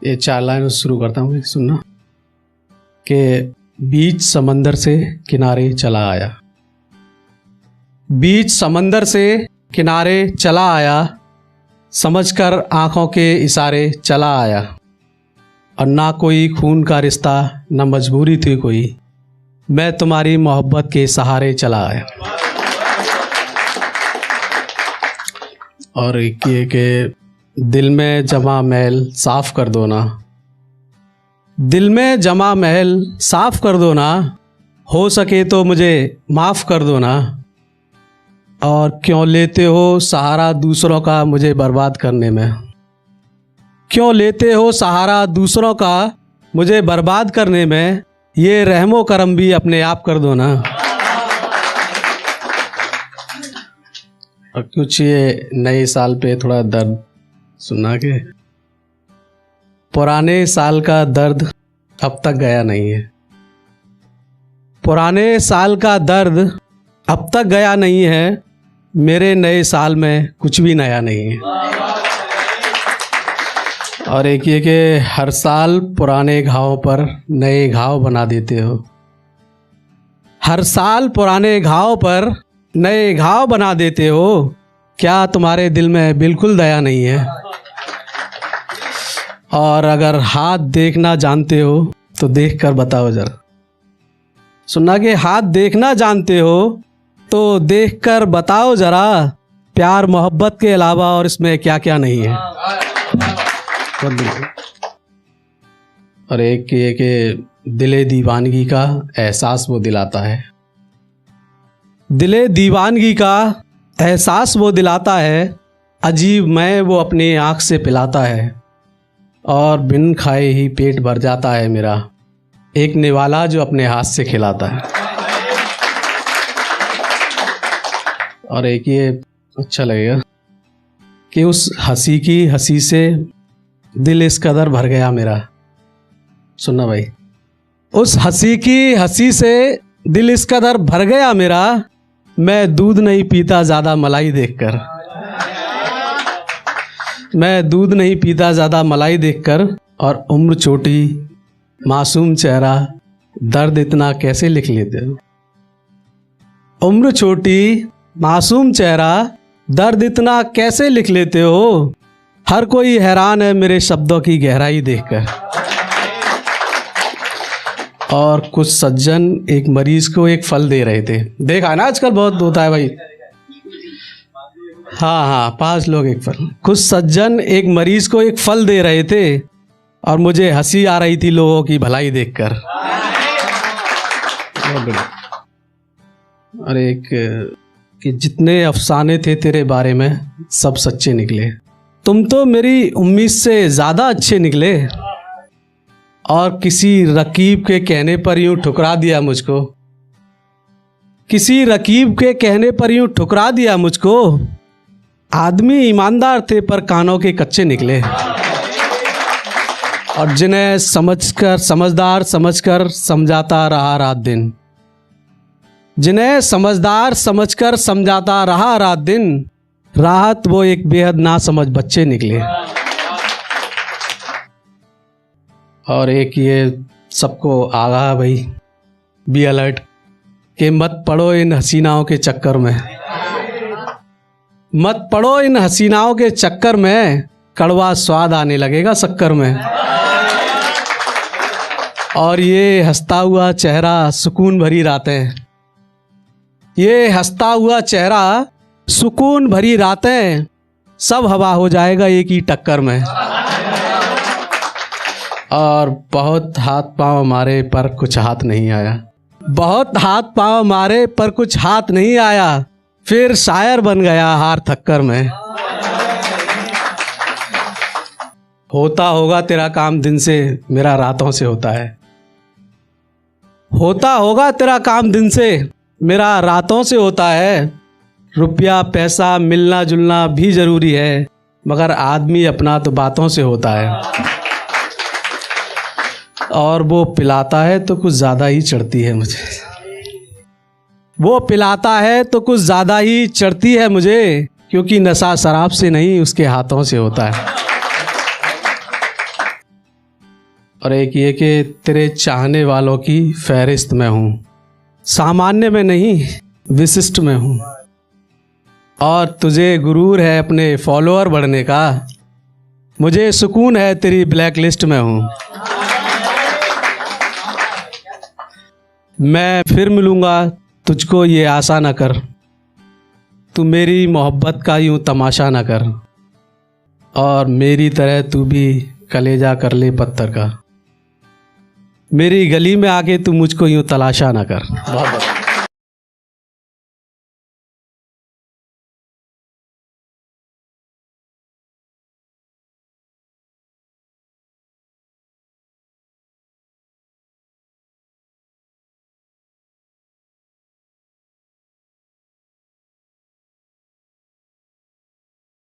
ये 4 लाइन शुरू करता हूँ, सुनना कि बीच समंदर से किनारे चला आया, बीच समंदर से किनारे चला आया, समझकर आँखों के इशारे चला आया, और ना कोई खून का रिश्ता न मजबूरी थी कोई, मैं तुम्हारी मोहब्बत के सहारे चला आया। और एक ये कि दिल में जमा महल साफ़ कर दो ना, दिल में जमा महल साफ़ कर दो ना, हो सके तो मुझे माफ़ कर दो ना, और क्यों लेते हो सहारा दूसरों का मुझे बर्बाद करने में, क्यों लेते हो सहारा दूसरों का मुझे बर्बाद करने में, ये रहमो करम भी अपने आप कर दो ना। और कुछ ये नए साल पे थोड़ा दर्द सुना के, पुराने साल का दर्द अब तक गया नहीं है, पुराने साल का दर्द अब तक गया नहीं है, मेरे नए साल में कुछ भी नया नहीं है। और एक ये कि हर साल पुराने घावों पर नए घाव बना देते हो, हर साल पुराने घाव पर नए घाव बना देते हो, क्या तुम्हारे दिल में बिल्कुल दया नहीं है। और अगर हाथ देखना जानते हो तो देख कर बताओ जरा, सुनना कि हाथ देखना जानते हो तो देख कर बताओ जरा, प्यार मोहब्बत के अलावा और इसमें क्या क्या नहीं है। और एक ये कि दिले दीवानगी का एहसास वो दिलाता है, दिले दीवानगी का एहसास वो दिलाता है, अजीब मैं वो अपनी आँख से पिलाता है, और बिन खाए ही पेट भर जाता है मेरा, एक निवाला जो अपने हाथ से खिलाता है। और एक ये अच्छा लगेगा कि उस हंसी की हंसी से दिल इस कदर भर गया मेरा, सुनना भाई, उस हंसी की हंसी से दिल इस कदर भर गया मेरा, मैं दूध नहीं पीता ज़्यादा मलाई देखकर, मैं दूध नहीं पीता ज़्यादा मलाई देखकर, और उम्र छोटी मासूम चेहरा दर्द इतना कैसे लिख लेते हो, उम्र छोटी मासूम चेहरा दर्द इतना कैसे लिख लेते हो, हर कोई हैरान है मेरे शब्दों की गहराई देखकर। और कुछ सज्जन एक मरीज को एक फल दे रहे थे, देखा है ना आजकल बहुत होता है भाई, हाँ 5 लोग एक फल, कुछ सज्जन एक मरीज को एक फल दे रहे थे, और मुझे हंसी आ रही थी लोगों की भलाई देखकर। और एक कि जितने अफसाने थे तेरे बारे में सब सच्चे निकले, तुम तो मेरी उम्मीद से ज़्यादा अच्छे निकले, और किसी रकीब के कहने पर यूं ठुकरा दिया मुझको, किसी रकीब के कहने पर यूं ठुकरा दिया मुझको, आदमी ईमानदार थे पर कानों के कच्चे निकले, और जिन्हें समझदार समझकर समझाता रहा रात दिन, जिन्हें समझदार समझकर समझाता रहा रात दिन, राहत वो एक बेहद नासमझ बच्चे निकले। और एक ये सबको आगाह भाई, बी अलर्ट कि मत पड़ो इन हसीनाओं के चक्कर में, मत पड़ो इन हसीनाओं के चक्कर में, कड़वा स्वाद आने लगेगा शक्कर में। और ये हंसता हुआ चेहरा सुकून भरी रातें, ये हंसता हुआ चेहरा सुकून भरी रातें, सब हवा हो जाएगा एक ही टक्कर में। और बहुत हाथ पांव मारे पर कुछ हाथ नहीं आया, बहुत हाथ पांव मारे पर कुछ हाथ नहीं आया, फिर शायर बन गया हार थक्कर में। होता होगा तेरा काम दिन से, मेरा रातों से होता है, होता होगा तेरा काम दिन से, मेरा रातों से होता है। रुपया पैसा मिलना जुलना भी ज़रूरी है, मगर आदमी अपना तो बातों से होता है। और वो पिलाता है तो कुछ ज़्यादा ही चढ़ती है मुझे, वो पिलाता है तो कुछ ज़्यादा ही चढ़ती है मुझे, क्योंकि नशा शराब से नहीं उसके हाथों से होता है। और एक ये कि तेरे चाहने वालों की फहरिस्त में हूँ, सामान्य में नहीं विशिष्ट में हूँ। और तुझे गुरूर है अपने फॉलोअर बढ़ने का, मुझे सुकून है तेरी ब्लैक लिस्ट में हूँ। मैं फिर मिलूँगा तुझको ये आशा न कर, तू मेरी मोहब्बत का यूँ तमाशा न कर, और मेरी तरह तू भी कलेजा कर ले पत्थर का, मेरी गली में आके तू मुझको यूँ तलाशा ना कर। बहुत बहुत